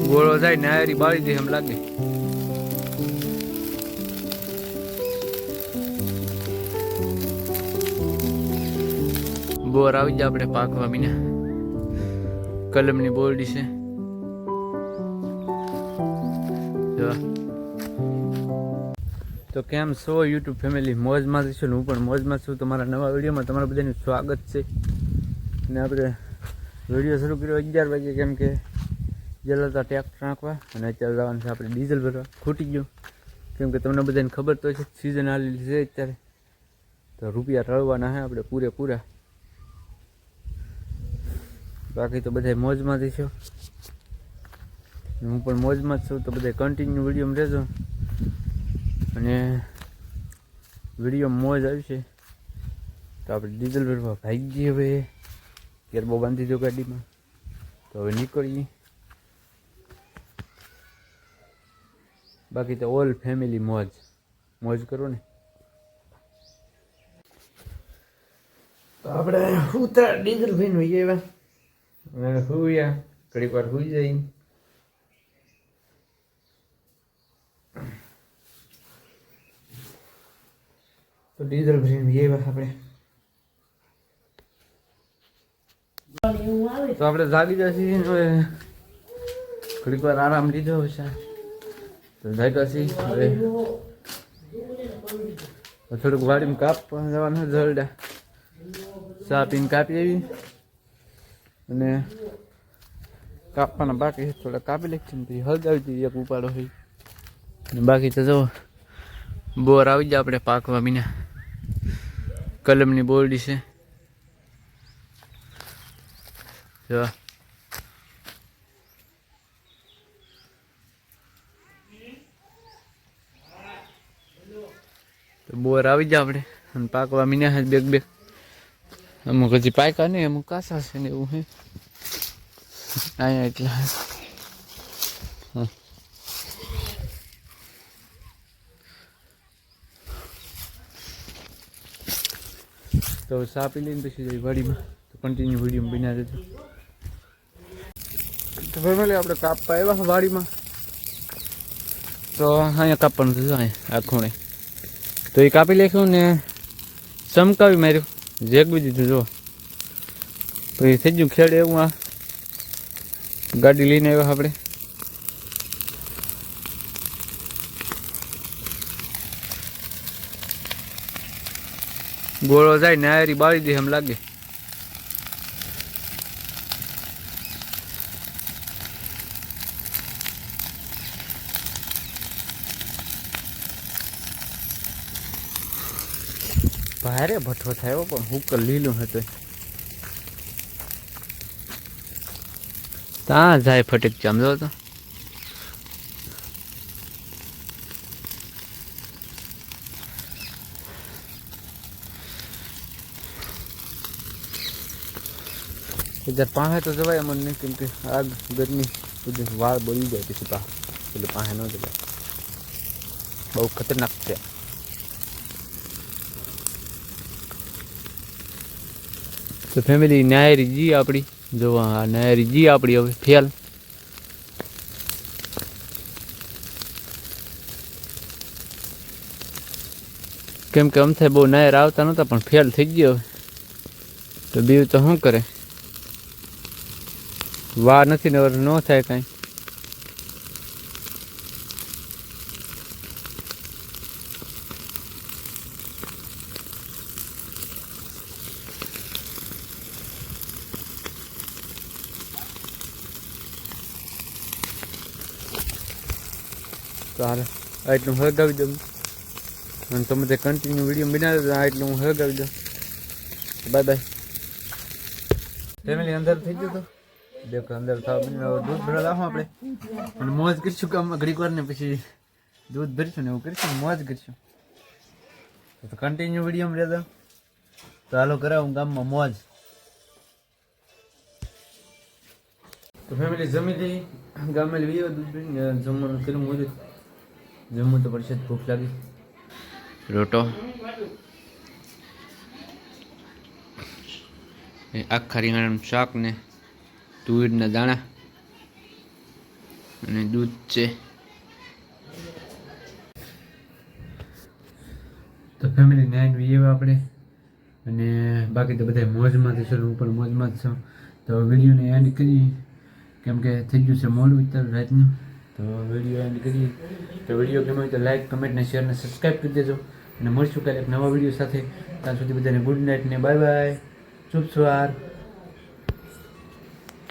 ગોળો થાય ને આયરી બાળી દે એમ લાગે. બોર આવી જાય આપણે પાકવા મીના. કલમની બોરડી છે. તો કેમ છો યુટ્યુબ ફેમિલી? મોજમાં છું, હું પણ મોજમાં છું. તમારા નવા વિડીયોમાં તમારા બધાનું સ્વાગત છે. ને આપણે વિડીયો શરૂ કર્યો 11 વાગે, કેમ કે જલાતા ટ્રેક્ટર નાખવા અને અત્યારે જવાનું છે આપણે ડીઝલ ભરવા. ખૂટી ગયું, કેમ કે તમને બધાને ખબર તો છે સિઝન આવેલી છે અત્યારે, તો રૂપિયા રળવાના છે આપણે પૂરેપૂરા. બાકી તો બધા મોજમાં જ છો, હું પણ મોજમાં જ છું. તો બધા કન્ટિન્યુ વિડીયોમાં રહેજો અને વિડીયો મોજ આવશે. તો આપણે ડીઝલ ભરવા ભાગીએ. હવે ગેરબો બાંધી દો ગાડીમાં, તો હવે નીકળીએ. બાકી તો ઓલ ફેમિલી મોજ મોજ કરો ને. તો આપણે ઉતાર ડીઝલ ભરીને હોઈએ એવા હુયા ઘડીક વાર હુઈ જઈ. તો ડીઝલ ભરીને એવા આપણે તો આપણે જાગી જશે. ઘડીક વાર આરામ લીધો હશે તો જાગ્યા છીએ. હવે થોડુંક વાડીમાં કાપવા જવાનું જલડા ચા પીને કાપી આવી અને કાપવાના બાકી છે, થોડા કાપી લઈ છે ને પછી હળગાવી દઈએ. એક ઉપાડો હોય ને બાકી તો જો બોર આવી જાય આપણે પાકવા મીના. કલમની બોરડી છે. જો તો બોર આવી જાય આપણે અને પાકવા મીના બેગ અમુક હજી પાક્યા નહીં, અમુક કાસા છે ને એવું હે અહીંયા. એટલા તો ચા પી લઈને પછી જઈ વાડીમાં. તો કન્ટિન્યુ વિડીયો બન્યા રહેજો. તો ફેમિલી આપણે કાપવા આવ્યા વાડીમાં. તો અહીંયા કાપવાનું થયું અહીંયા આ ખૂણે. તો એ કાપી નાખ્યું ને ચમકાવી માર્યું, જેગવી દીધું. જો પછી થઈ ગયું ખેડ એવું. આ ગાડી લઈને આવ્યા આપણે. ગોળો જાય ને આયરી બાળી દે એમ લાગે. ભારે ભઠ્ઠો થયો પણ હુકર લીલું હતું. ત્યાં જાય ફટેક સમજો તો. પાસે તો જવાય અમને નહીં, કેમ કે આગ ગરમી સુધી વાળ બળી જાય પછી એટલે પાસે ન જવાય. બહુ ખતરનાક છે. તો ફેમિલી નાયરી જી આપણી જોવા, નાયરી જી આપણી હવે ફેલ. કેમ કે અમથે બહુ નાયર આવતા નહોતા પણ ફેલ થઈ ગયો. તો બીજું તો શું કરે, વાર નથી ને ન થાય કાંઈ. તો હાલ આટલું હળગાવી દઉં અને તમે તે કન્ટિન્યુ વિડીયો બનાવી દો. આટલું હું હળગાવી દઉં. Bye bye family. અંદર થઈ ગયું તો દેખો અંદર થવા દૂધ ભરા લાવશું આપણે અને મોજ કરીશું કામમાં ઘડીક વાર ને પછી દૂધ ભરીશું ને એવું કરીશું, મોજ કરીશું. તો કન્ટિન્યુ વિડીયો રહેતો. તો હાલો કરાવું ગામમાં મોજ. તો ફેમિલી જમી લઈ ગામે લઈ દૂધ ભરીને જમવાનું કર્યું. મોજ જમવું તો પડશે, ભૂખ લાગી. રોટો આખા રીંગણાનું શાક ને તુવેરના દાણા અને દૂધ છે. તો ફેમિલી 9 વીએ આપણે અને બાકી તો બધા મોજમાં છે. હું પણ મોજમાં જ છું. તો વિડીયોને એન્ડ કરી કેમ કે થઈ ગયું છે મોડું અત્યારે રાતનું. તો વિડીયો એન્ડ કરીએ. તો વિડીયો ગમે તો લાઈક કમેન્ટ ને શેર ને સબસ્ક્રાઈબ કરી દેજો અને મળશું કાલે એક નવા વિડીયો સાથે. ત્યાં સુધી બધાને ગુડ નાઇટ ને બાય બાય. શુભ સવાર.